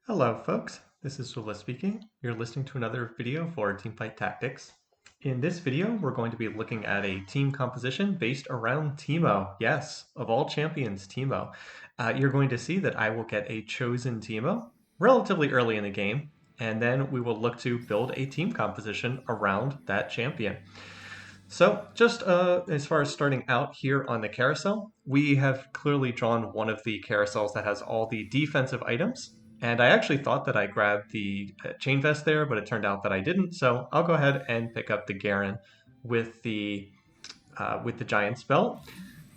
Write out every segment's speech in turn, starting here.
Hello folks, this is Sula speaking. You're listening to another video for Teamfight Tactics. In this video, we're going to be looking at a team composition based around Teemo. Yes, of all champions, Teemo. You're going to see that I will get a Chosen Teemo relatively early in the game, and then we will look to build a team composition around that champion. So just as far as starting out here on the carousel, we have clearly drawn one of the carousels that has all the defensive items. And I actually thought that I grabbed the chain vest there, but it turned out that I didn't. So I'll go ahead and pick up the Garen with the giant spell.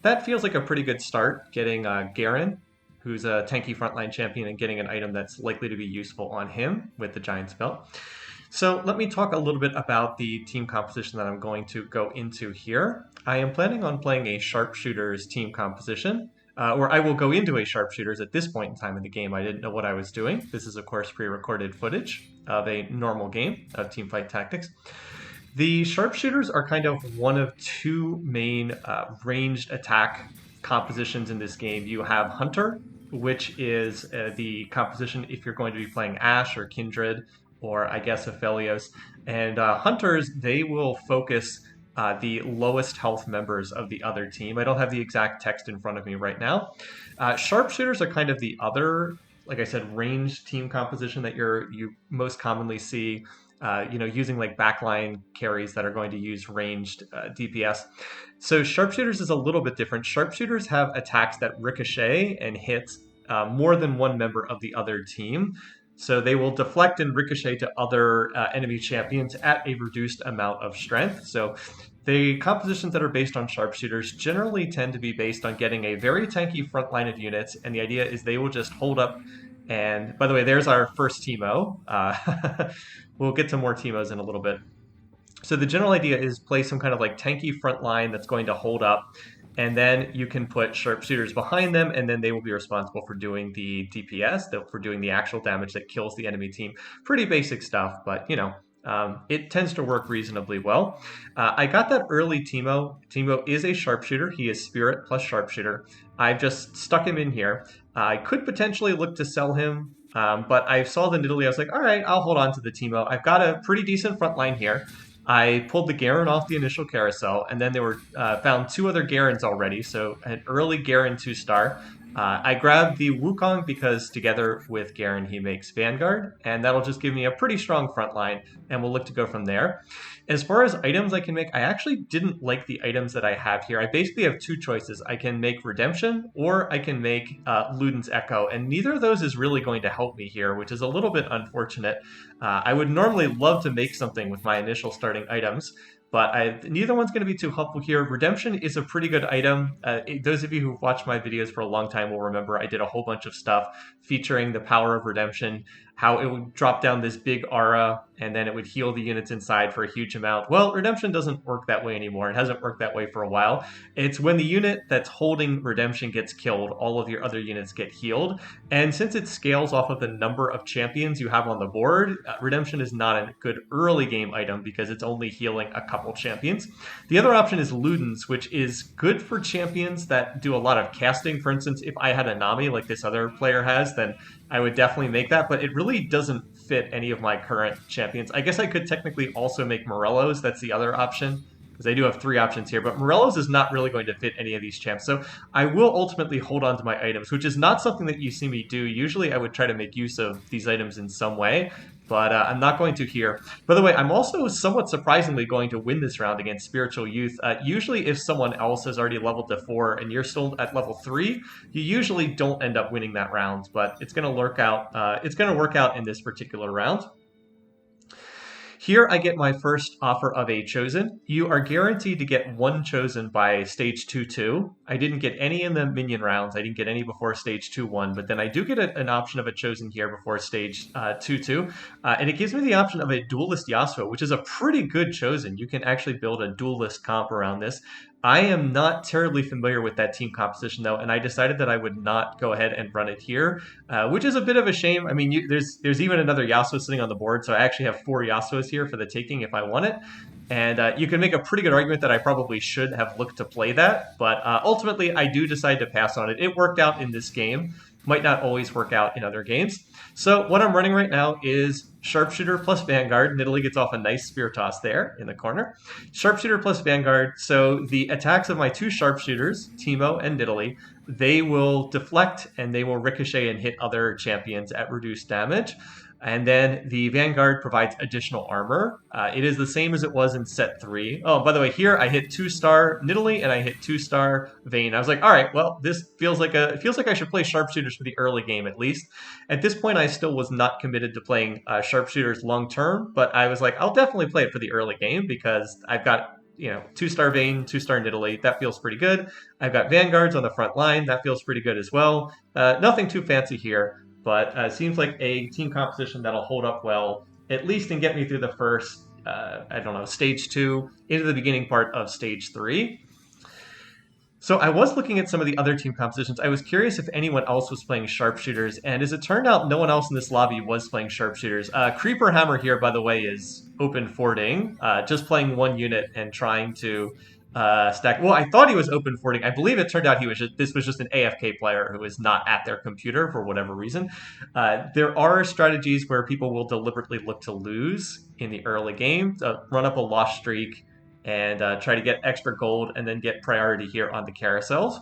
That feels like a pretty good start, getting Garen, who's a tanky frontline champion, and getting an item that's likely to be useful on him with the giant spell. So let me talk a little bit about the team composition that I'm going to go into here. I am planning on playing a Sharpshooters team composition, or I will go into a Sharpshooters at this point in time in the game. I didn't know what I was doing. This is, of course, pre-recorded footage of a normal game of Teamfight Tactics. The Sharpshooters are kind of one of two main ranged attack compositions in this game. You have Hunter, which is the composition if you're going to be playing Ashe or Kindred, or I guess Aphelios. And Hunters, they will focus the lowest health members of the other team. I don't have the exact text in front of me right now. Sharpshooters are kind of the other, like I said, ranged team composition that you most commonly see, using like backline carries that are going to use ranged DPS. So Sharpshooters is a little bit different. Sharpshooters have attacks that ricochet and hit more than one member of the other team. So they will deflect and ricochet to other enemy champions at a reduced amount of strength. So the compositions that are based on Sharpshooters generally tend to be based on getting a very tanky front line of units, and the idea is they will just hold up. And by the way, there's our first Teemo. We'll get to more Teemos in a little bit. So the general idea is play some kind of like tanky front line that's going to hold up, and then you can put Sharpshooters behind them, and then they will be responsible for doing the DPS, for doing the actual damage that kills the enemy team. Pretty basic stuff, but it tends to work reasonably well. I got that early Teemo. Teemo is a Sharpshooter. He is Spirit plus Sharpshooter. I've just stuck him in here. I could potentially look to sell him, but I saw the Nidalee. I was like, all right, I'll hold on to the Teemo. I've got a pretty decent front line here. I pulled the Garen off the initial carousel, and then there were found two other Garens already, so an early Garen 2-star. I grabbed the Wukong because together with Garen he makes Vanguard, and that'll just give me a pretty strong front line, and we'll look to go from there. As far as items I can make, I actually didn't like the items that I have here. I basically have two choices. I can make Redemption, or I can make Luden's Echo, and neither of those is really going to help me here, which is a little bit unfortunate. I would normally love to make something with my initial starting items, but neither one's going to be too helpful here. Redemption is a pretty good item. Those of you who've watched my videos for a long time will remember I did a whole bunch of stuff featuring the power of Redemption, how it would drop down this big aura, and then it would heal the units inside for a huge amount. Well, Redemption doesn't work that way anymore. It hasn't worked that way for a while. It's when the unit that's holding Redemption gets killed, all of your other units get healed. And since it scales off of the number of champions you have on the board, Redemption is not a good early game item because it's only healing a couple champions. The other option is Luden's, which is good for champions that do a lot of casting. For instance, if I had a Nami like this other player has, then I would definitely make that, but it really doesn't fit any of my current champions. I guess I could technically also make Morello's. That's the other option, because I do have three options here, but Morello's is not really going to fit any of these champs. So I will ultimately hold on to my items, which is not something that you see me do. Usually I would try to make use of these items in some way, but I'm not going to here. By the way, I'm also somewhat surprisingly going to win this round against Spiritual Youth. Usually if someone else has already leveled to 4 and you're still at level 3, you usually don't end up winning that round, but it's going to work out. It's going to work out in this particular round. Here I get my first offer of a Chosen. You are guaranteed to get one Chosen by stage 2-2. I didn't get any in the minion rounds. I didn't get any before stage 2-1, but then I do get an option of a Chosen here before stage 2-2. And it gives me the option of a Duelist Yasuo, which is a pretty good Chosen. You can actually build a Duelist comp around this. I am not terribly familiar with that team composition, though, and I decided that I would not go ahead and run it here, which is a bit of a shame. I mean, there's even another Yasuo sitting on the board, so I actually have 4 Yasuos here for the taking if I want it. And you can make a pretty good argument that I probably should have looked to play that, but ultimately I do decide to pass on it. It worked out in this game. might not always work out in other games. So what I'm running right now is Sharpshooter plus Vanguard. Nidalee gets off a nice spear toss there in the corner. Sharpshooter plus Vanguard. So the attacks of my two Sharpshooters, Teemo and Nidalee, they will deflect and they will ricochet and hit other champions at reduced damage. And then the Vanguard provides additional armor. It is the same as it was in set 3. Oh, by the way, here I hit 2-star Nidalee and I hit 2-star Vayne. I was like, all right, well, this feels like I should play Sharpshooters for the early game at least. At this point, I still was not committed to playing Sharpshooters long term, but I was like, I'll definitely play it for the early game because I've got 2-star Vayne, 2-star Nidalee. That feels pretty good. I've got Vanguards on the front line. That feels pretty good as well. Nothing too fancy here. But seems like a team composition that'll hold up well, at least and get me through the first, stage 2 into the beginning part of stage 3. So I was looking at some of the other team compositions. I was curious if anyone else was playing Sharpshooters, and as it turned out, no one else in this lobby was playing Sharpshooters. Creeper Hammer here, by the way, is open fording, just playing one unit and trying to stack. Well, I thought he was open fording. I believe it turned out this was just an AFK player who was not at their computer for whatever reason. There are strategies where people will deliberately look to lose in the early game, run up a loss streak, and try to get extra gold and then get priority here on the carousels.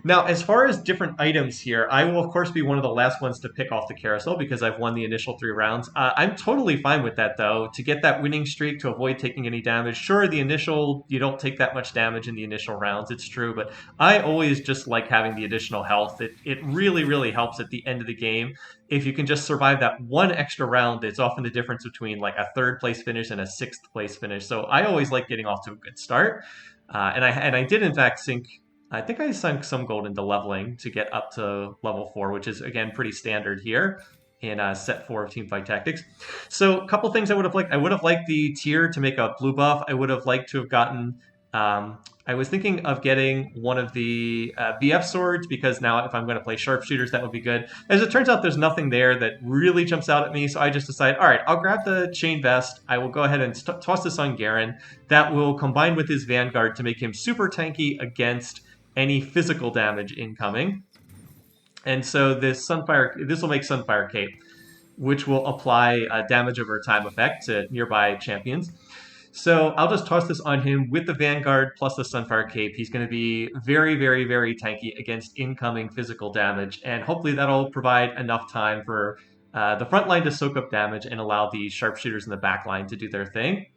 Now, as far as different items here, I will, of course, be one of the last ones to pick off the carousel because I've won the initial 3 rounds. I'm totally fine with that, though, to get that winning streak, to avoid taking any damage. Sure, you don't take that much damage in the initial rounds, it's true, but I always just like having the additional health. It really, really helps at the end of the game. If you can just survive that one extra round, it's often the difference between like a 3rd place finish and a 6th place finish. So I always like getting off to a good start. And I did, in fact, I think I sunk some gold into leveling to get up to level 4, which is, again, pretty standard here in set 4 of Teamfight Tactics. So a couple things I would have liked. I would have liked the tier to make a blue buff. I would have liked to have gotten... I was thinking of getting one of the BF swords because now if I'm going to play Sharpshooters, that would be good. As it turns out, there's nothing there that really jumps out at me, so I just decided, all right, I'll grab the chain vest. I will go ahead and toss this on Garen. That will combine with his Vanguard to make him super tanky against any physical damage incoming. And so this will make Sunfire Cape, which will apply a damage over time effect to nearby champions. So I'll just toss this on him with the Vanguard plus the Sunfire Cape. He's going to be very, very, very tanky against incoming physical damage, and hopefully that'll provide enough time for the front line to soak up damage and allow the Sharpshooters in the back line to do their thing.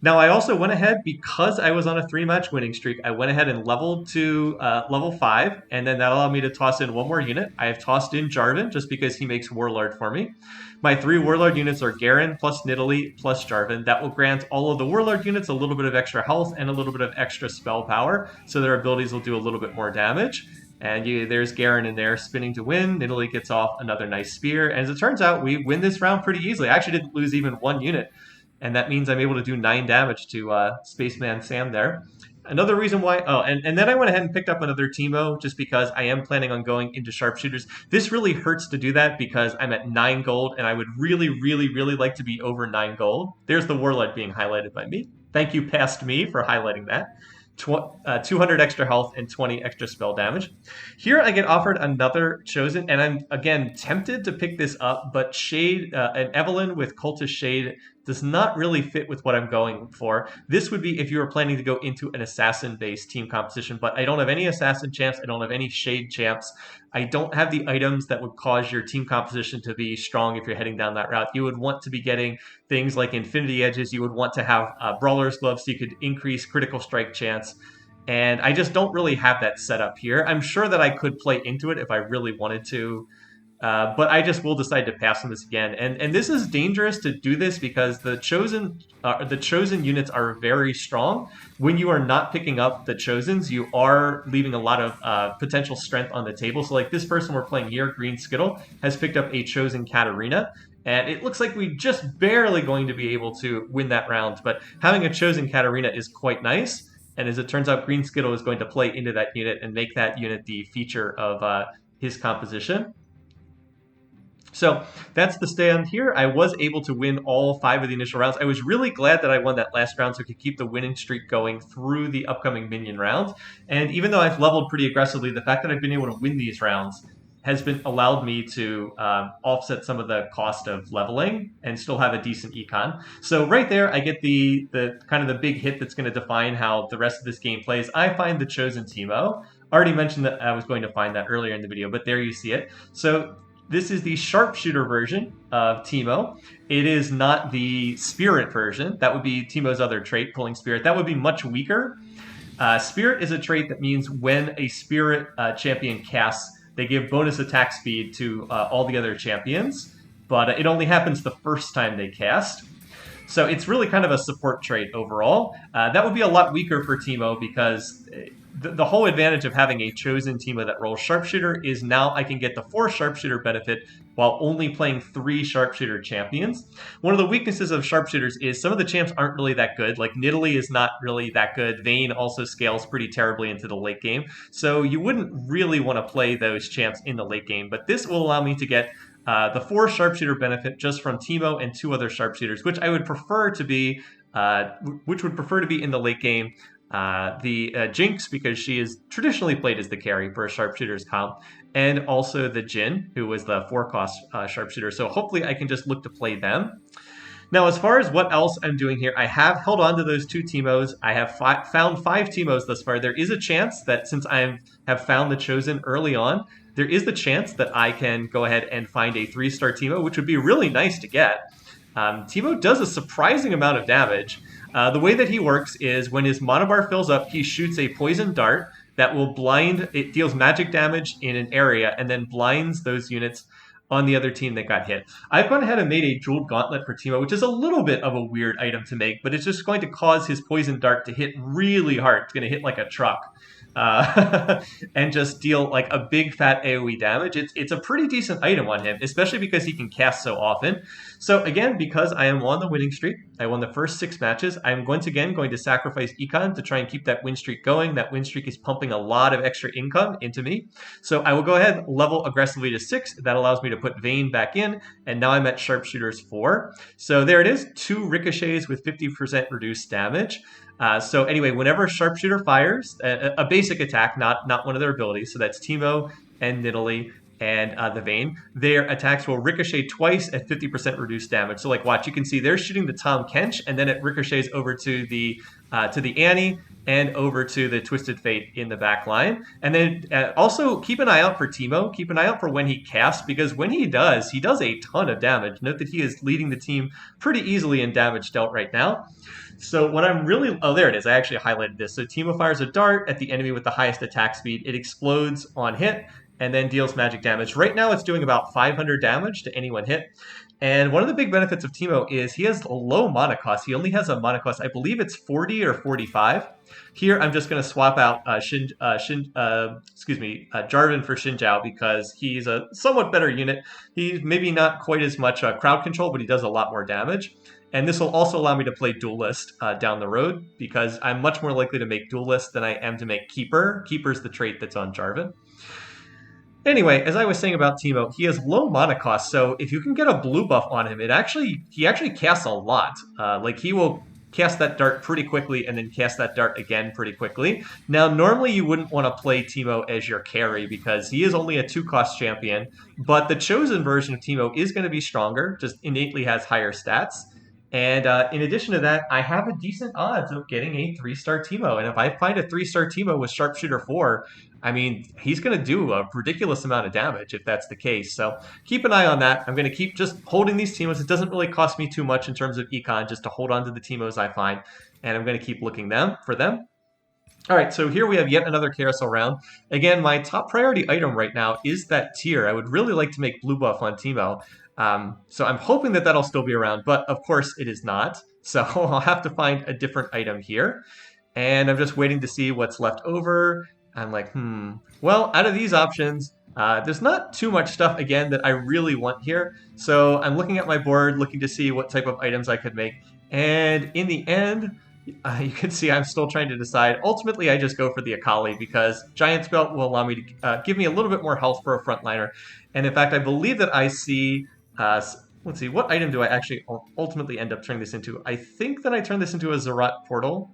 Now, I also went ahead, because I was on a 3-match winning streak, I went ahead and leveled to level 5, and then that allowed me to toss in one more unit. I have tossed in Jarvan, just because he makes Warlord for me. My 3 Warlord units are Garen plus Nidalee plus Jarvan. That will grant all of the Warlord units a little bit of extra health and a little bit of extra spell power, so their abilities will do a little bit more damage. And there's Garen in there spinning to win. Nidalee gets off another nice spear. And as it turns out, we win this round pretty easily. I actually didn't lose even one unit. And that means I'm able to do 9 damage to Spaceman Sam there. Another reason why... Oh, and then I went ahead and picked up another Teemo just because I am planning on going into Sharpshooters. This really hurts to do that because I'm at 9 gold, and I would really, really, really like to be over 9 gold. There's the Warlord being highlighted by me. Thank you, past me, for highlighting that. 200 extra health and 20 extra spell damage. Here I get offered another Chosen, and I'm, again, tempted to pick this up, but Shade, an Evelyn with Cultist Shade does not really fit with what I'm going for. This would be if you were planning to go into an assassin-based team composition, but I don't have any assassin champs, I don't have any Shade champs. I don't have the items that would cause your team composition to be strong if you're heading down that route. You would want to be getting things like Infinity Edges, you would want to have Brawler's Gloves so you could increase critical strike chance, and I just don't really have that set up here. I'm sure that I could play into it if I really wanted to, but I just will decide to pass on this again. And this is dangerous to do this because the chosen units are very strong. When you are not picking up the Chosens, you are leaving a lot of potential strength on the table. So like this person we're playing here, Green Skittle, has picked up a Chosen Katarina. And it looks like we're just barely going to be able to win that round. But having a Chosen Katarina is quite nice. And as it turns out, Green Skittle is going to play into that unit and make that unit the feature of his composition. So that's the stand here. I was able to win all 5 of the initial rounds. I was really glad that I won that last round so I could keep the winning streak going through the upcoming minion rounds. And even though I've leveled pretty aggressively, the fact that I've been able to win these rounds has been allowed me to offset some of the cost of leveling and still have a decent econ. So right there, I get the kind of the big hit that's going to define how the rest of this game plays. I find the Chosen Teemo. Already mentioned that I was going to find that earlier in the video, but there you see it. So this is the Sharpshooter version of Teemo. It is not the Spirit version. That would be Teemo's other trait, pulling Spirit. That would be much weaker. Spirit is a trait that means when a Spirit champion casts, they give bonus attack speed to all the other champions, but it only happens the first time they cast. So it's really kind of a support trait overall. That would be a lot weaker for Teemo because the whole advantage of having a Chosen Teemo that rolls Sharpshooter is now I can get the 4 Sharpshooter benefit while only playing 3 Sharpshooter champions. One of the weaknesses of Sharpshooters is some of the champs aren't really that good. Like Nidalee is not really that good. Vayne also scales pretty terribly into the late game. So you wouldn't really want to play those champs in the late game. But this will allow me to get the 4 Sharpshooter benefit just from Teemo and 2 other Sharpshooters, which I would prefer to be, in the late game. The Jinx, because she is traditionally played as the carry for a Sharpshooter's comp, and also the Jhin, who was the 4-cost Sharpshooter. So hopefully I can just look to play them. Now, as far as what else I'm doing here, I have held on to those 2 Teemos. I have found 5 Teemos thus far. There is a chance that since I have found the Chosen early on, there is the chance that I can go ahead and find a 3-star Teemo, which would be really nice to get. Teemo does a surprising amount of damage. The way that he works is when his mana bar fills up, he shoots a poison dart that will blind, it deals magic damage in an area and then blinds those units on the other team that got hit. I've gone ahead and made a Jeweled Gauntlet for Teemo, which is a little bit of a weird item to make, but it's just going to cause his poison dart to hit really hard. It's going to hit like a truck. And just deal like a big fat AoE damage. It's a pretty decent item on him, especially because he can cast so often. So again, because I am on the winning streak, I won the first 6 matches, I'm going to sacrifice econ to try and keep that win streak going. That win streak is pumping a lot of extra income into me. So I will go ahead, level aggressively to 6. That allows me to put Vayne back in, and now I'm at Sharpshooters 4. So there it is, 2 ricochets with 50% reduced damage. So anyway, whenever Sharpshooter fires, a basic attack, not one of their abilities, so that's Teemo and Nidalee and the Vayne, their attacks will ricochet twice at 50% reduced damage. So like watch, you can see they're shooting the Tahm Kench, and then it ricochets over to the Annie and over to the Twisted Fate in the back line. And then also keep an eye out for Teemo. Keep an eye out for when he casts, because when he does a ton of damage. Note that he is leading the team pretty easily in damage dealt right now. So what I'm really... Oh, there it is. I actually highlighted this. So Teemo fires a dart at the enemy with the highest attack speed. It explodes on hit and then deals magic damage. Right now it's doing about 500 damage to any one hit. And one of the big benefits of Teemo is he has a low mana cost. He only has a mana cost, I believe it's 40 or 45. Here I'm just going to swap out Jarvan for Xin Zhao because he's a somewhat better unit. He's maybe not quite as much crowd control, but he does a lot more damage. And this will also allow me to play Duelist down the road because I'm much more likely to make Duelist than I am to make Keeper. Keeper's the trait that's on Jarvan. Anyway, as I was saying about Teemo, he has low mana cost, so if you can get a blue buff on him, he actually casts a lot. Like he will cast that dart pretty quickly and then cast that dart again pretty quickly. Now, normally you wouldn't want to play Teemo as your carry because he is only a 2-cost champion, but the Chosen version of Teemo is going to be stronger, just innately has higher stats. And in addition to that, I have a decent odds of getting a 3-star Teemo. And if I find a 3-star Teemo with Sharpshooter 4, I mean, he's going to do a ridiculous amount of damage if that's the case. So keep an eye on that. I'm going to keep just holding these Teemos. It doesn't really cost me too much in terms of econ, just to hold on to the Teemos I find. And I'm going to keep looking for them. All right, so here we have yet another carousel round. Again, my top priority item right now is that tier. I would really like to make blue buff on Teemo. So I'm hoping that that'll still be around, but of course it is not. So I'll have to find a different item here. And I'm just waiting to see what's left over. I'm like, well, out of these options, there's not too much stuff, again, that I really want here. So I'm looking at my board, looking to see what type of items I could make. And in the end, you can see I'm still trying to decide. Ultimately, I just go for the Akali because Giant's Belt will allow me to give me a little bit more health for a frontliner. And in fact, I believe that I see... let's see, what item do I actually ultimately end up turning this into? I think that I turn this into a Zerat portal.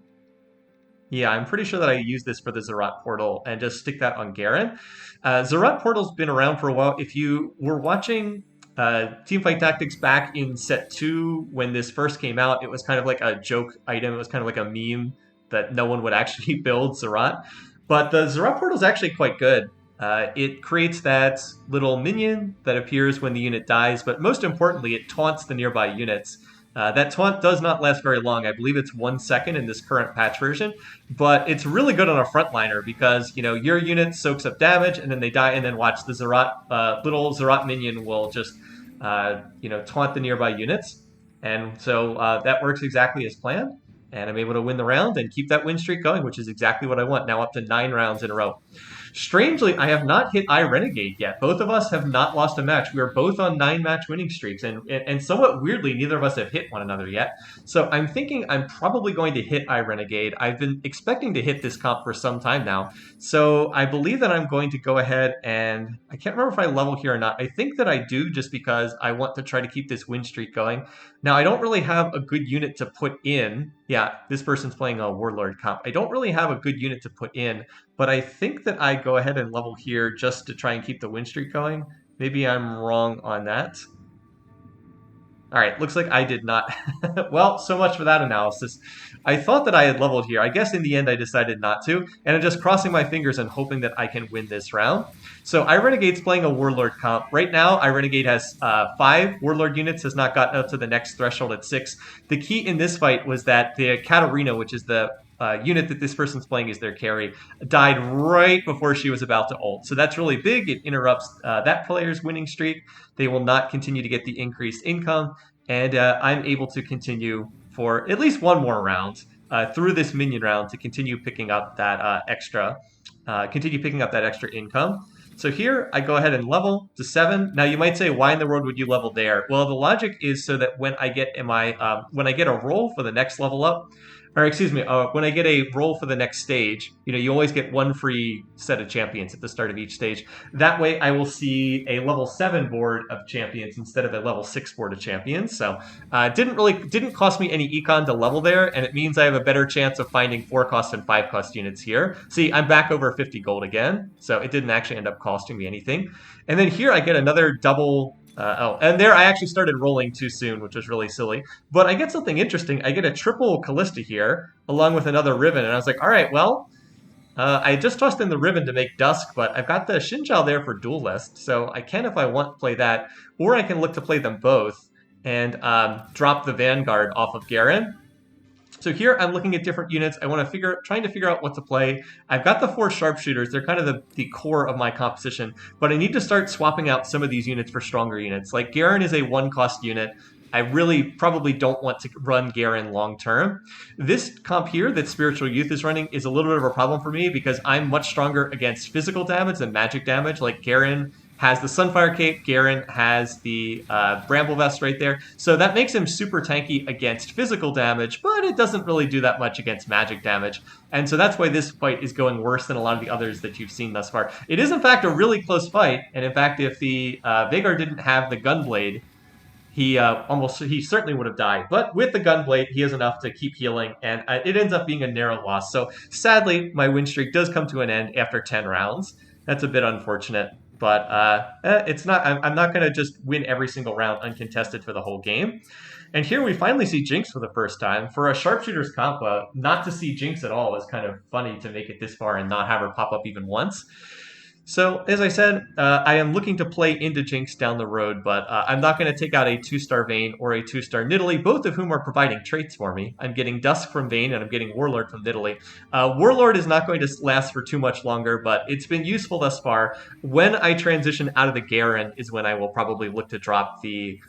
Yeah, I'm pretty sure that I use this for the Zerat portal and just stick that on Garen. Zerat portal's been around for a while. If you were watching Teamfight Tactics back in set 2 when this first came out, it was kind of like a joke item. It was kind of like a meme that no one would actually build Zerat. But the Zerat portal is actually quite good. It creates that little minion that appears when the unit dies, but most importantly, it taunts the nearby units. That taunt does not last very long. I believe it's 1 second in this current patch version, but it's really good on a frontliner because your unit soaks up damage and then they die, and then watch the Zerat little Zerat minion will just taunt the nearby units, and so that works exactly as planned. And I'm able to win the round and keep that win streak going, which is exactly what I want. Now up to 9 rounds in a row. Strangely, I have not hit iRenegade yet. Both of us have not lost a match. We are both on 9-match winning streaks, and somewhat weirdly, neither of us have hit one another yet. So I'm thinking I'm probably going to hit iRenegade. I've been expecting to hit this comp for some time now. So I believe that I'm going to go ahead and I can't remember if I level here or not. I think that I do just because I want to try to keep this win streak going. Now, I don't really have a good unit to put in. Yeah, this person's playing a Warlord comp. I don't really have a good unit to put in, but I think that I go ahead and level here just to try and keep the win streak going. Maybe I'm wrong on that. All right, looks like I did not. Well, so much for that analysis. I thought that I had leveled here. I guess in the end I decided not to, and I'm just crossing my fingers and hoping that I can win this round. So iRenegade's playing a Warlord comp. Right now, iRenegade has 5 Warlord units, has not gotten up to the next threshold at 6. The key in this fight was that the Katarina, which is the unit that this person's playing is their carry, died right before she was about to ult. So that's really big. It interrupts that player's winning streak. They will not continue to get the increased income, and I'm able to continue for at least one more round through this minion round to continue picking up that extra income. So here I go ahead and level to 7. Now you might say, why in the world would you level there? Well, the logic is so that when I get a roll for the next level up, or excuse me, when I get a roll for the next stage, you always get one free set of champions at the start of each stage. That way I will see a level 7 board of champions instead of a level 6 board of champions. So didn't cost me any econ to level there, and it means I have a better chance of finding 4-cost and 5-cost units here. See, I'm back over 50 gold again, so it didn't actually end up costing me anything. And then here I get another double. And there I actually started rolling too soon, which was really silly. But I get something interesting. I get a triple Callista here, along with another Riven. And I was like, all right, well, I just tossed in the Riven to make Dusk, but I've got the Shinjao there for Duelist. So I can, if I want, play that. Or I can look to play them both and drop the Vanguard off of Garen. So here I'm looking at different units. I want to trying to figure out what to play. I've got the 4 Sharpshooters. They're kind of the core of my composition, but I need to start swapping out some of these units for stronger units. Like Garen is a 1-cost unit. I really probably don't want to run Garen long term. This comp here that Spiritual Youth is running is a little bit of a problem for me because I'm much stronger against physical damage than magic damage. Like Garen has the Sunfire Cape, Garen has the Bramble Vest right there. So that makes him super tanky against physical damage, but it doesn't really do that much against magic damage. And so that's why this fight is going worse than a lot of the others that you've seen thus far. It is, in fact, a really close fight. And in fact, if the Veigar didn't have the Gunblade, he certainly would have died. But with the Gunblade, he has enough to keep healing, and it ends up being a narrow loss. So sadly, my win streak does come to an end after 10 rounds. That's a bit unfortunate. But it's not. I'm not going to just win every single round uncontested for the whole game. And here we finally see Jinx for the first time. For a Sharpshooters comp, not to see Jinx at all is kind of funny to make it this far and not have her pop up even once. So, as I said, I am looking to play into Jinx down the road, but I'm not going to take out a 2-star Vayne or a 2-star Nidalee, both of whom are providing traits for me. I'm getting Dusk from Vayne, and I'm getting Warlord from Nidalee. Warlord is not going to last for too much longer, but it's been useful thus far. When I transition out of the Garen is when I will probably look to drop the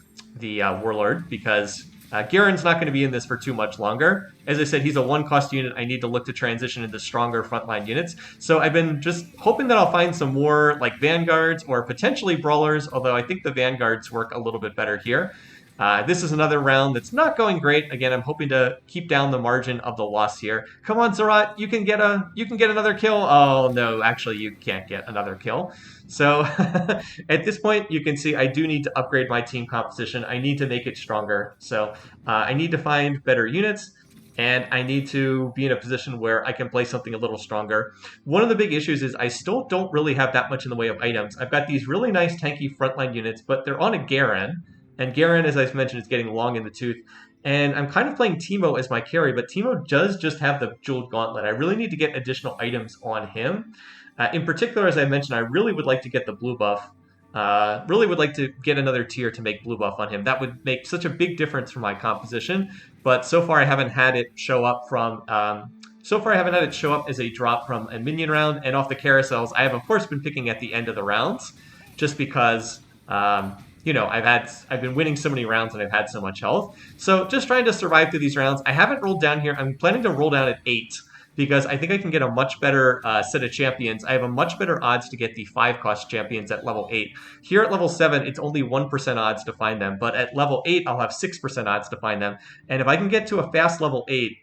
Warlord, because Garen's not going to be in this for too much longer. As I said, he's a 1-cost unit. I need to look to transition into stronger frontline units. So I've been just hoping that I'll find some more like Vanguards or potentially Brawlers, although I think the Vanguards work a little bit better here. This is another round that's not going great. Again, I'm hoping to keep down the margin of the loss here. Come on, Zerat, you can get another kill. Oh no, actually you can't get another kill. So at this point, you can see I do need to upgrade my team composition. I need to make it stronger. So I need to find better units. and I need to be in a position where I can play something a little stronger. One of the big issues is I still don't really have that much in the way of items. I've got these really nice tanky frontline units, but they're on a Garen, and Garen, as I've mentioned, is getting long in the tooth. And I'm kind of playing Teemo as my carry, but Teemo does just have the Jeweled Gauntlet. I really need to get additional items on him. In particular, as I mentioned, I really would like to get the blue buff. Really would like to get another tier to make blue buff on him. That would make such a big difference for my composition. But so far, I haven't had it show up from. So far, I haven't had it show up as a drop from a minion round, and off the carousels, I have of course been picking at the end of the rounds, just because. You know, I've been winning so many rounds and I've had so much health. So just trying to survive through these rounds. I haven't rolled down here. I'm planning to roll down at 8 because I think I can get a much better set of champions. I have a much better odds to get the 5-cost champions at level 8. Here at level 7, it's only 1% odds to find them, but at level 8, I'll have 6% odds to find them. And if I can get to a fast level 8,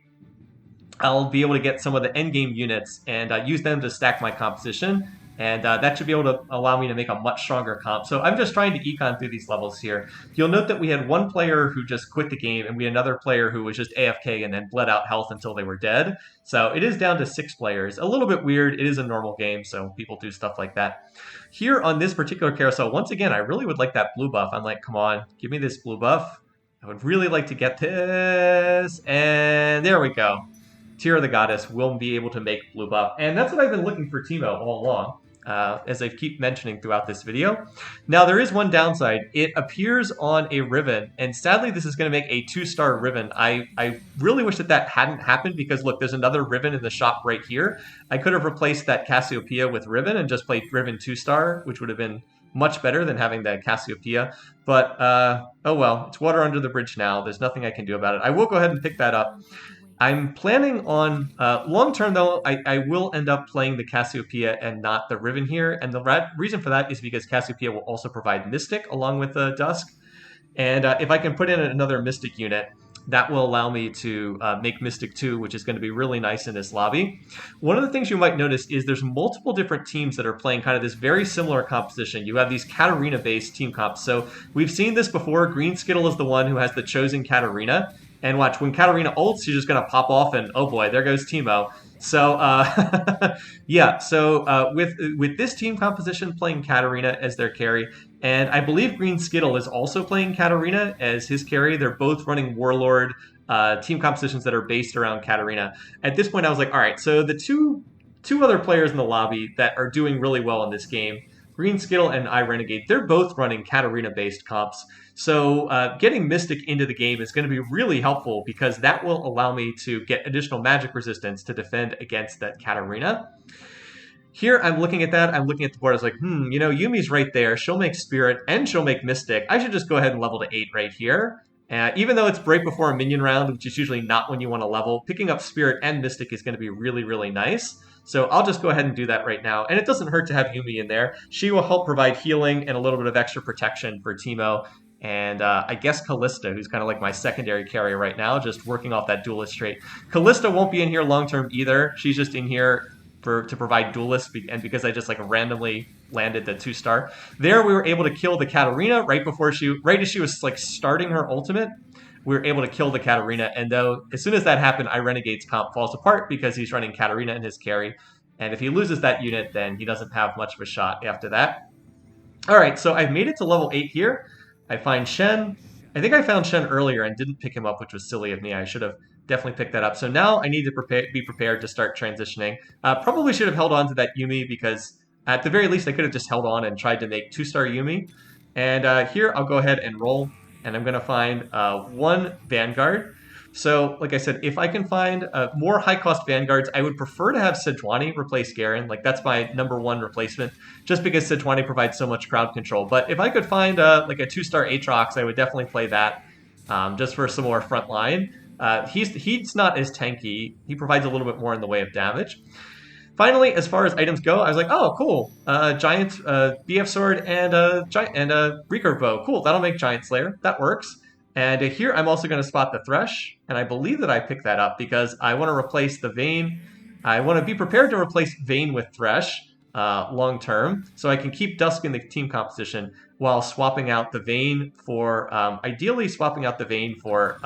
I'll be able to get some of the endgame units and use them to stack my composition. And that should be able to allow me to make a much stronger comp. So I'm just trying to econ through these levels here. You'll note that we had one player who just quit the game, and we had another player who was just AFK and then bled out health until they were dead. So it is down to 6 players. A little bit weird. It is a normal game, so people do stuff like that. Here on this particular carousel, once again, I really would like that blue buff. I'm like, come on, give me this blue buff. I would really like to get this. And there we go. Tear of the Goddess will be able to make blue buff. And that's what I've been looking for Teemo all along. As I keep mentioning throughout this video. Now, there is one downside. It appears on a Riven, and sadly, this is going to make a 2-star Riven. I really wish that hadn't happened because, look, there's another Riven in the shop right here. I could have replaced that Cassiopeia with Riven and just played Riven 2-star, which would have been much better than having the Cassiopeia. But, oh well, it's water under the bridge now. There's nothing I can do about it. I will go ahead and pick that up. I'm planning on, long term though, I will end up playing the Cassiopeia and not the Riven here. And the reason for that is because Cassiopeia will also provide Mystic along with the Dusk. And if I can put in another Mystic unit, that will allow me to make Mystic 2, which is going to be really nice in this lobby. One of the things you might notice is there's multiple different teams that are playing kind of this very similar composition. You have these Katarina-based team comps. So we've seen this before. Green Skittle is the one who has the Chosen Katarina. And watch, when Katarina ults, she's just going to pop off, and oh boy, there goes Teemo. So, yeah, so with this team composition playing Katarina as their carry, and I believe Green Skittle is also playing Katarina as his carry. They're both running Warlord team compositions that are based around Katarina. At this point, I was like, all right, so the two other players in the lobby that are doing really well in this game, Green Skittle and iRenegade, they're both running Katarina-based comps. So getting Mystic into the game is going to be really helpful because that will allow me to get additional magic resistance to defend against that Katarina. Here, I'm looking at that. I'm looking at the board. I was like, you know, Yumi's right there. She'll make Spirit and she'll make Mystic. I should just go ahead and level to 8 right here. Even though it's break before a minion round, which is usually not when you want to level, picking up Spirit and Mystic is going to be really, really nice. So I'll just go ahead and do that right now. And it doesn't hurt to have Yumi in there. She will help provide healing and a little bit of extra protection for Teemo. And I guess Callista, who's kind of like my secondary carry right now, just working off that duelist trait. Callista won't be in here long-term either. She's just in here to provide duelist, and because I just like randomly landed the 2-star. There we were able to kill the Katarina right as she was like starting her ultimate. We were able to kill the Katarina, and though as soon as that happened, iRenegade's comp falls apart because he's running Katarina in his carry. And if he loses that unit, then he doesn't have much of a shot after that. All right, so I've made it to level 8 here. I find Shen. I think I found Shen earlier and didn't pick him up, which was silly of me. I should have definitely picked that up. So now I need to be prepared to start transitioning. Probably should have held on to that Yumi because at the very least I could have just held on and tried to make 2-star Yumi. And here I'll go ahead and roll, and I'm going to find 1 Vanguard. So, like I said, if I can find more high-cost Vanguards, I would prefer to have Sejuani replace Garen. Like, that's my #1 replacement, just because Sejuani provides so much crowd control. But if I could find like a 2-star Aatrox, I would definitely play that just for some more front line. He's not as tanky. He provides a little bit more in the way of damage. Finally, as far as items go, I was like, oh, cool. Giant BF Sword and Recurve Bow. Cool, that'll make Giant Slayer. That works. And here I'm also going to spot the Thresh, and I believe that I picked that up because I want to replace the Vayne. I want to be prepared to replace Vayne with Thresh. long term. So I can keep Dusk in the team composition while swapping out the Vayne for, ideally swapping out the Vayne for,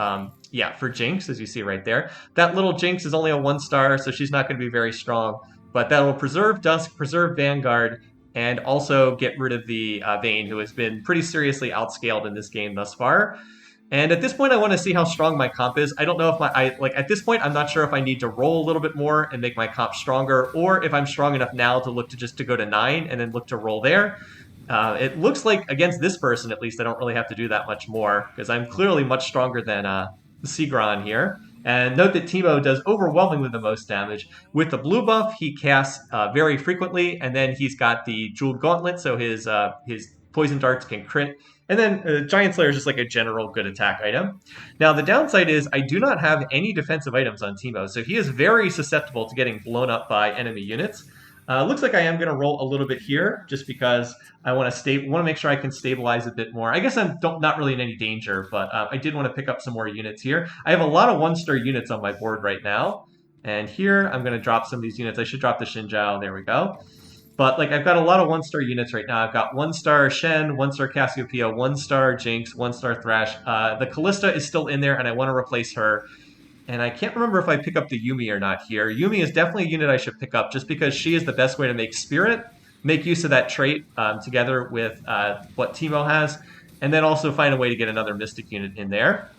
yeah, for Jinx, as you see right there. That little Jinx is only a 1-star, so she's not going to be very strong. But that will preserve Dusk, preserve Vanguard, and also get rid of the Vayne, who has been pretty seriously outscaled in this game thus far. And at this point, I want to see how strong my comp is. I don't know if at this point, I'm not sure if I need to roll a little bit more and make my comp stronger, or if I'm strong enough now to look to go to 9 and then look to roll there. It looks like against this person, at least, I don't really have to do that much more because I'm clearly much stronger than Sigran here. And note that Teemo does overwhelmingly the most damage. With the blue buff, he casts very frequently, and then he's got the Jeweled Gauntlet, so his poison darts can crit. And then Giant Slayer is just like a general good attack item. Now, the downside is I do not have any defensive items on Teemo, so he is very susceptible to getting blown up by enemy units. Looks like I am going to roll a little bit here, just because I want to make sure I can stabilize a bit more. I guess I'm not really in any danger, but I did want to pick up some more units here. I have a lot of 1-star units on my board right now, and here I'm going to drop some of these units. I should drop the Xinjiao. There we go. But like I've got a lot of 1-star units right now. I've got 1-star Shen, 1-star Cassiopeia, 1-star Jinx, 1-star Thrash. The Callista is still in there, and I want to replace her. And I can't remember if I pick up the Yuumi or not here. Yuumi is definitely a unit I should pick up just because she is the best way to make Spirit, make use of that trait together with what Teemo has, and then also find a way to get another Mystic unit in there.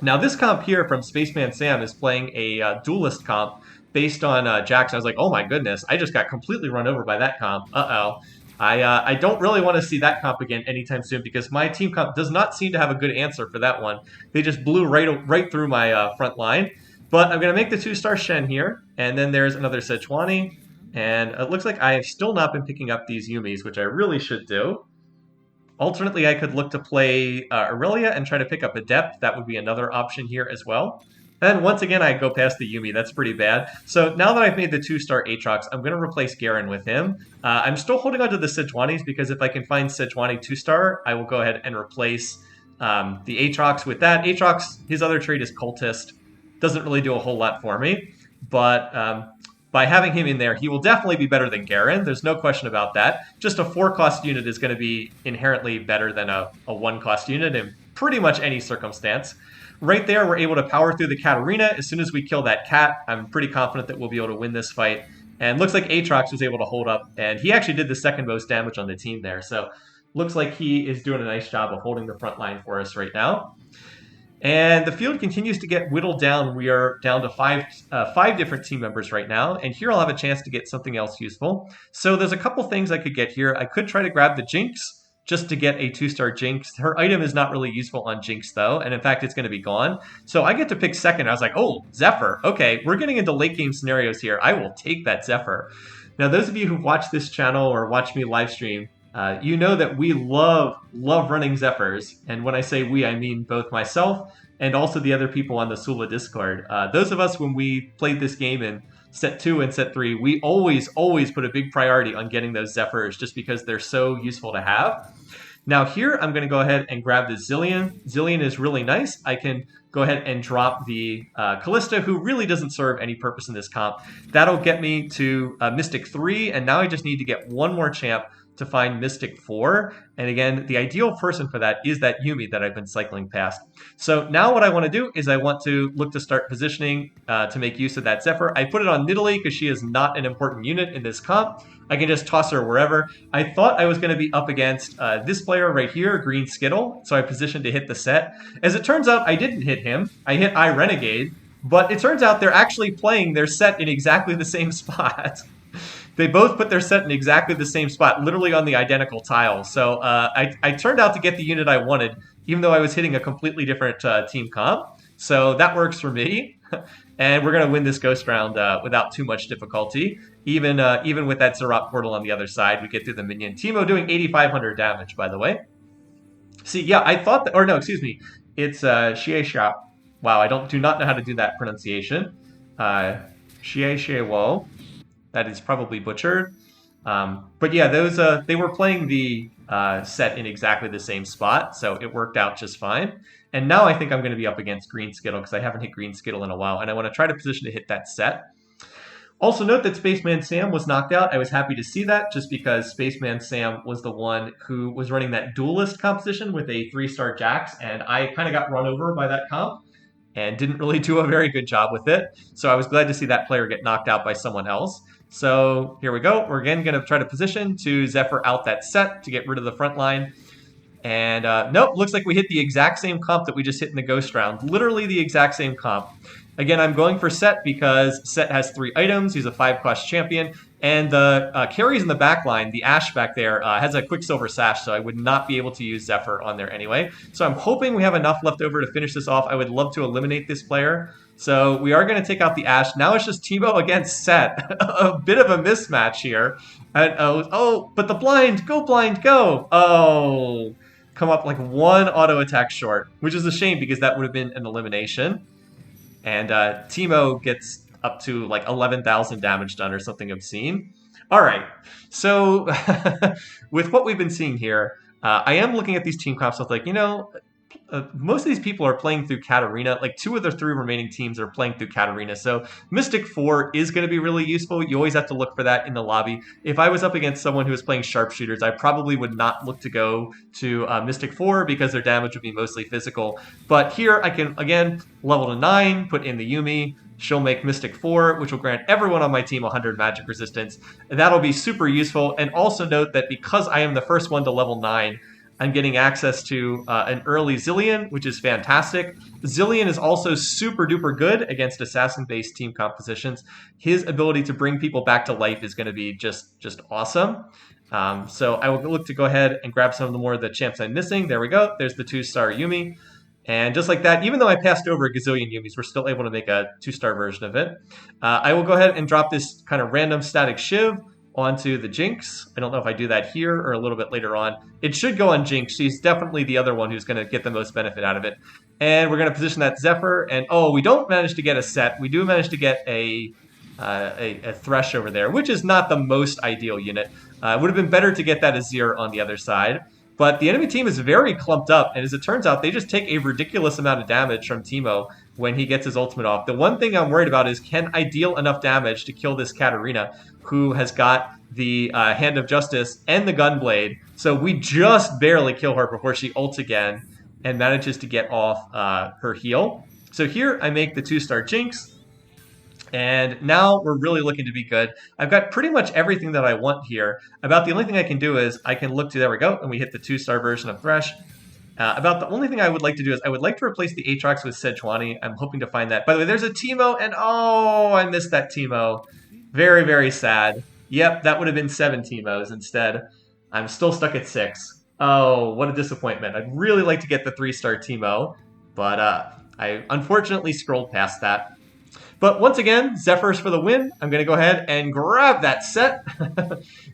Now this comp here from Spaceman Sam is playing a duelist comp based on Jax. I was like, oh my goodness, I just got completely run over by that comp. Uh-oh. I don't really want to see that comp again anytime soon because my team comp does not seem to have a good answer for that one. They just blew right through my front line. But I'm going to make the 2-star Shen here, and then there's another Sejuani. And it looks like I have still not been picking up these Yuumis, which I really should do. Alternately, I could look to play Aurelia and try to pick up Adept. That would be another option here as well. And once again, I go past the Yuumi. That's pretty bad. So now that I've made the 2-star Aatrox, I'm going to replace Garen with him. I'm still holding on to the Sejuanis because if I can find Sejuani 2-star, I will go ahead and replace the Aatrox with that. Aatrox, his other trait is Cultist. Doesn't really do a whole lot for me. But by having him in there, he will definitely be better than Garen. There's no question about that. Just a 4-cost unit is going to be inherently better than a 1-cost unit in pretty much any circumstance. Right there, we're able to power through the Katarina. As soon as we kill that cat, I'm pretty confident that we'll be able to win this fight. And looks like Aatrox was able to hold up, and he actually did the second most damage on the team there. So looks like he is doing a nice job of holding the front line for us right now. And the field continues to get whittled down. We are down to five different team members right now. And here I'll have a chance to get something else useful. So there's a couple things I could get here. I could try to grab the Jinx just to get a 2-star Jinx. Her item is not really useful on Jinx, though. And in fact, it's going to be gone. So I get to pick second. I was like, oh, Zephyr. Okay, we're getting into late game scenarios here. I will take that Zephyr. Now, those of you who've watched this channel or watched me live stream, you know that we love running Zephyrs. And when I say we, I mean both myself and also the other people on the Sula Discord. Those of us, when we played this game in Set 2 and Set 3, we always put a big priority on getting those Zephyrs just because they're so useful to have. Now here, I'm going to go ahead and grab the Zillion. Zillion is really nice. I can go ahead and drop the Callista, who really doesn't serve any purpose in this comp. That'll get me to Mystic 3, and now I just need to get one more champ to find Mystic 4. And again, the ideal person for that is that Yuumi that I've been cycling past. So now what I want to do is I want to look to start positioning to make use of that Zephyr. I put it on Nidalee because she is not an important unit in this comp. I can just toss her wherever. I thought I was going to be up against this player right here, Green Skittle, so I positioned to hit the set. As it turns out, I didn't hit him. I hit iRenegade, but it turns out they're actually playing their set in exactly the same spot. They both put their set in exactly the same spot, literally on the identical tile. So I turned out to get the unit I wanted, even though I was hitting a completely different team comp. So that works for me. And we're going to win this Ghost round without too much difficulty. Even with that Zerat portal on the other side, we get through the minion. Teemo doing 8,500 damage, by the way. See, yeah, I thought that, or no, excuse me. It's Xie Xia. Wow, I do not know how to do that pronunciation. Xie Xie Wo. That is probably butchered. But yeah, those they were playing the set in exactly the same spot, so it worked out just fine. And now I think I'm going to be up against Green Skittle because I haven't hit Green Skittle in a while, and I want to try to position to hit that set. Also note that Spaceman Sam was knocked out. I was happy to see that just because Spaceman Sam was the one who was running that duelist composition with a 3-star Jax, and I kind of got run over by that comp and didn't really do a very good job with it. So I was glad to see that player get knocked out by someone else. So here we go. We're again going to try to position to Zephyr out that set to get rid of the front line. And nope, looks like we hit the exact same comp that we just hit in the Ghost round. Literally the exact same comp. Again, I'm going for Set because Set has 3 items. He's a 5-cost champion. And the carries in the back line, the Ashe back there, has a Quicksilver Sash, so I would not be able to use Zephyr on there anyway. So I'm hoping we have enough left over to finish this off. I would love to eliminate this player. So we are going to take out the Ashe. Now it's just Teemo against Set. A bit of a mismatch here. And, but the blind! Go, blind, go! Oh, come up like 1 auto attack short, which is a shame because that would have been an elimination. And Teemo gets up to like 11,000 damage done or something obscene. All right, so with what we've been seeing here, I am looking at these team comps with like, most of these people are playing through Katarina. Like 2 of the 3 remaining teams are playing through Katarina. So Mystic 4 is going to be really useful. You always have to look for that in the lobby. If I was up against someone who was playing Sharpshooters, I probably would not look to go to Mystic 4 because their damage would be mostly physical. But here I can, again, level to 9, put in the Yuumi. She'll make Mystic 4, which will grant everyone on my team 100 magic resistance. That'll be super useful. And also note that because I am the first one to level 9, I'm getting access to an early Zilean, which is fantastic. Zilean is also super duper good against assassin-based team compositions. His ability to bring people back to life is going to be just awesome. So I will look to go ahead and grab some of the more of the champs I'm missing. There we go. There's the 2-star Yuumi. And just like that, even though I passed over a gazillion Yuumis, we're still able to make a 2-star version of it. I will go ahead and drop this kind of random static Shiv onto the Jinx. I don't know if I do that here or a little bit later on. It should go on Jinx. She's definitely the other one who's going to get the most benefit out of it. And we're going to position that Zephyr. And we don't manage to get a Set. We do manage to get a Thresh over there, which is not the most ideal unit. It would have been better to get that Azir on the other side. But the enemy team is very clumped up, and as it turns out, they just take a ridiculous amount of damage from Teemo when he gets his ultimate off. The one thing I'm worried about is, can I deal enough damage to kill this Katarina, who has got the Hand of Justice and the Gunblade? So we just barely kill her before she ults again and manages to get off her heal. So here I make the 2-star Jinx. And now we're really looking to be good. I've got pretty much everything that I want here. About the only thing I can do is I can look to, there we go, and we hit the 2-star version of Thresh. About the only thing I would like to do is I would like to replace the Aatrox with Sejuani. I'm hoping to find that. By the way, there's a Teemo, and I missed that Teemo. Very, very sad. Yep, that would have been 7 Teemos instead. I'm still stuck at 6. Oh, what a disappointment. I'd really like to get the 3-star Teemo, but I unfortunately scrolled past that. But once again, Zephyr's for the win. I'm going to go ahead and grab that Set.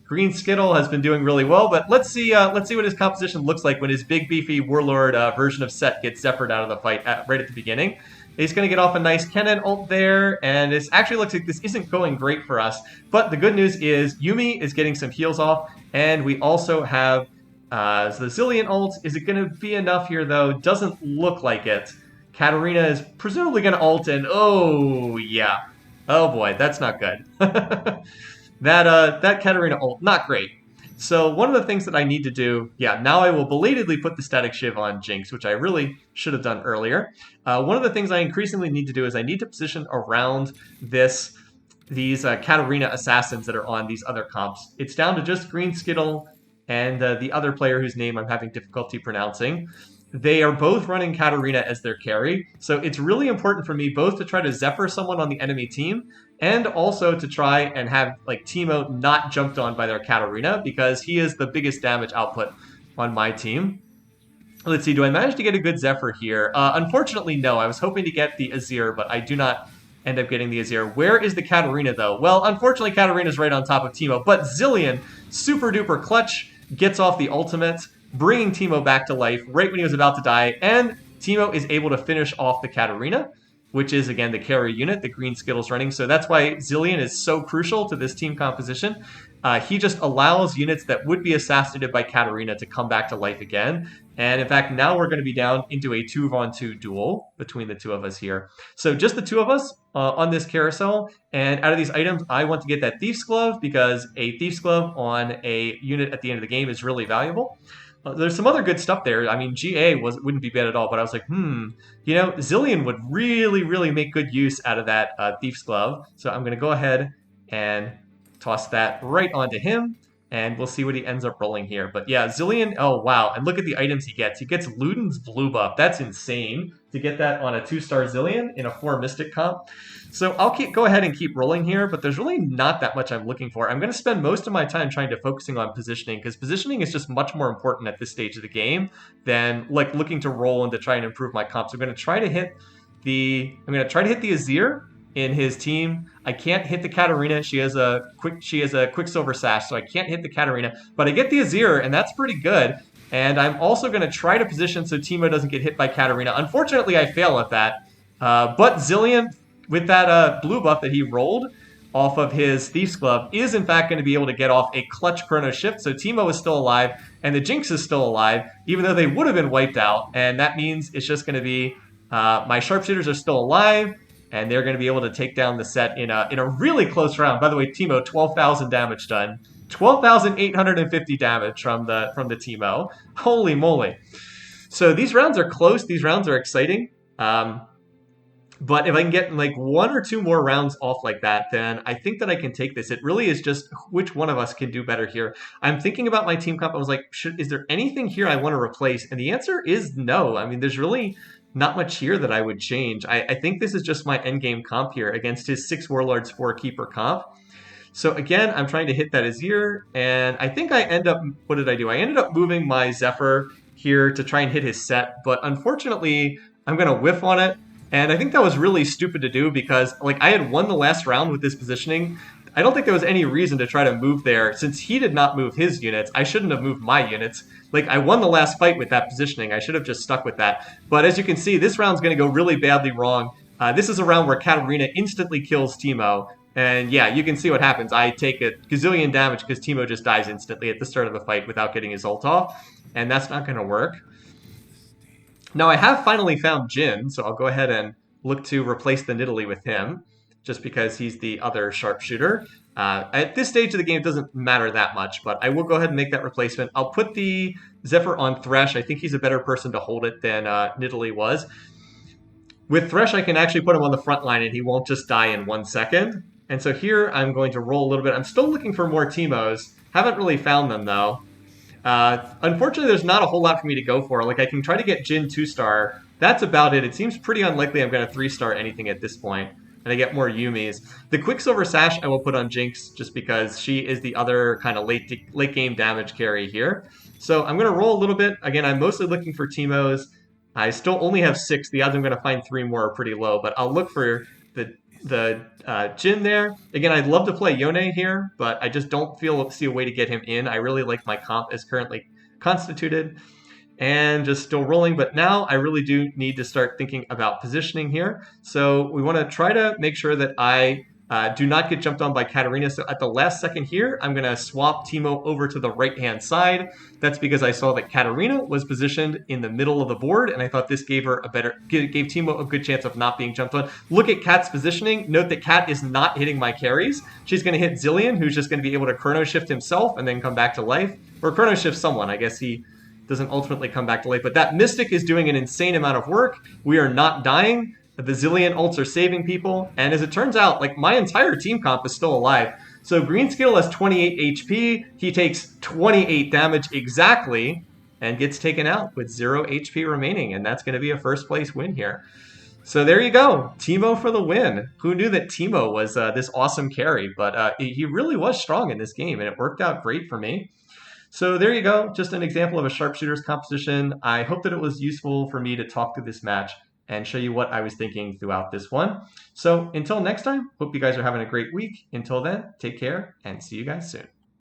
Green Skittle has been doing really well, but let's see what his composition looks like when his big beefy Warlord version of Set gets Zephyred out of the fight right at the beginning. He's going to get off a nice Kennen ult there, and it actually looks like this isn't going great for us. But the good news is Yuumi is getting some heals off, and we also have the Zilean ult. Is it going to be enough here, though? Doesn't look like it. Katarina is presumably going to ult, and yeah. Oh boy, that's not good. That Katarina ult, not great. So one of the things that I need to do, now I will belatedly put the Static Shiv on Jinx, which I really should have done earlier. One of the things I increasingly need to do is I need to position around these Katarina assassins that are on these other comps. It's down to just Green Skittle and the other player whose name I'm having difficulty pronouncing. They are both running Katarina as their carry, so it's really important for me both to try to Zephyr someone on the enemy team and also to try and have like Teemo not jumped on by their Katarina because he is the biggest damage output on my team. Let's see, do I manage to get a good Zephyr here? Unfortunately, no. I was hoping to get the Azir, but I do not end up getting the Azir. Where is the Katarina, though? Well, unfortunately, Katarina's right on top of Teemo, but Zilean, super duper clutch, gets off the ultimate, bringing Teemo back to life right when he was about to die, and Teemo is able to finish off the Katarina, which is, again, the carry unit that Green Skittle's running. So that's why Zilean is so crucial to this team composition. He just allows units that would be assassinated by Katarina to come back to life again, And in fact, now we're going to be down into a 2-on-2 duel between the two of us here. So just the two of us on this carousel. And out of these items, I want to get that Thief's Glove because a Thief's Glove on a unit at the end of the game is really valuable. There's some other good stuff there. I mean, GA wouldn't be bad at all, but I was like, Zillion would really, really make good use out of that Thief's Glove. So I'm going to go ahead and toss that right onto him, and we'll see what he ends up rolling here. But yeah, Zillion, oh wow, and look at the items he gets. He gets Luden's Blue Buff. That's insane to get that on a 2-star Zillion in a 4 Mystic comp. So I'll go ahead and keep rolling here, but there's really not that much I'm looking for. I'm going to spend most of my time trying to focusing on positioning, because positioning is just much more important at this stage of the game than like looking to roll and to try and improve my comp. So I'm going to try to hit the Azir in his team. I can't hit the Katarina. She has a Quicksilver Sash, so I can't hit the Katarina. But I get the Azir, and that's pretty good. And I'm also going to try to position so Teemo doesn't get hit by Katarina. Unfortunately, I fail at that. But Zillion, with that blue buff that he rolled off of his Thief's Glove, is in fact going to be able to get off a clutch Chrono Shift. So Teemo is still alive, and the Jinx is still alive, even though they would have been wiped out. And that means it's just going to be my Sharpshooters are still alive, and they're going to be able to take down the set in a really close round. By the way, Teemo, 12,000 damage done. 12,850 damage from the Teemo. Holy moly. So these rounds are close. These rounds are exciting. But if I can get like 1 or 2 more rounds off like that, then I think that I can take this. It really is just which one of us can do better here. I'm thinking about my team comp. I was like, is there anything here I want to replace? And the answer is no. I mean, there's really not much here that I would change. I think this is just my endgame comp here against his 6 Warlords, 4 Keeper comp. So again, I'm trying to hit that Azir, and I think I end up, what did I do? I ended up moving my Zephyr here to try and hit his set, but unfortunately, I'm going to whiff on it. And I think that was really stupid to do because, like, I had won the last round with this positioning. I don't think there was any reason to try to move there. Since he did not move his units, I shouldn't have moved my units. Like, I won the last fight with that positioning. I should have just stuck with that. But as you can see, this round's going to go really badly wrong. This is a round where Katarina instantly kills Teemo. And yeah, you can see what happens. I take a gazillion damage because Teemo just dies instantly at the start of the fight without getting his ult off. And that's not going to work. Now, I have finally found Jhin, so I'll go ahead and look to replace the Nidalee with him, just because he's the other Sharpshooter. At this stage of the game, it doesn't matter that much, but I will go ahead and make that replacement. I'll put the Zephyr on Thresh. I think he's a better person to hold it than Nidalee was. With Thresh, I can actually put him on the front line, and he won't just die in 1 second. And so here, I'm going to roll a little bit. I'm still looking for more Teemos. Haven't really found them, though. Unfortunately, there's not a whole lot for me to go for. Like, I can try to get Jhin 2-star. That's about it. It seems pretty unlikely I'm going to 3-star anything at this point. And I get more Yumis. The Quicksilver Sash I will put on Jinx just because she is the other kind of late game damage carry here. So I'm going to roll a little bit. Again, I'm mostly looking for Teemos. I still only have 6. The odds I'm going to find 3 more are pretty low. But I'll look for the Jhin there. Again, I'd love to play Yone here, but I just don't see a way to get him in. I really like my comp as currently constituted. And just still rolling, but now I really do need to start thinking about positioning here. So we want to try to make sure that I do not get jumped on by Katarina. So at the last second here, I'm going to swap Teemo over to the right-hand side. That's because I saw that Katarina was positioned in the middle of the board, and I thought this gave Teemo a good chance of not being jumped on. Look at Kat's positioning. Note that Kat is not hitting my carries. She's going to hit Zillion, who's just going to be able to Chrono Shift himself and then come back to life. Or Chrono Shift someone. I guess he doesn't ultimately come back to life. But that Mystic is doing an insane amount of work. We are not dying. The Zillion ults are saving people. And as it turns out, like, my entire team comp is still alive. So Greenscale has 28 HP. He takes 28 damage exactly and gets taken out with 0 HP remaining. And that's going to be a first place win here. So there you go. Teemo for the win. Who knew that Teemo was this awesome carry? But he really was strong in this game, and it worked out great for me. So there you go, just an example of a Sharpshooters composition. I hope that it was useful for me to talk through this match and show you what I was thinking throughout this one. So until next time, hope you guys are having a great week. Until then, take care and see you guys soon.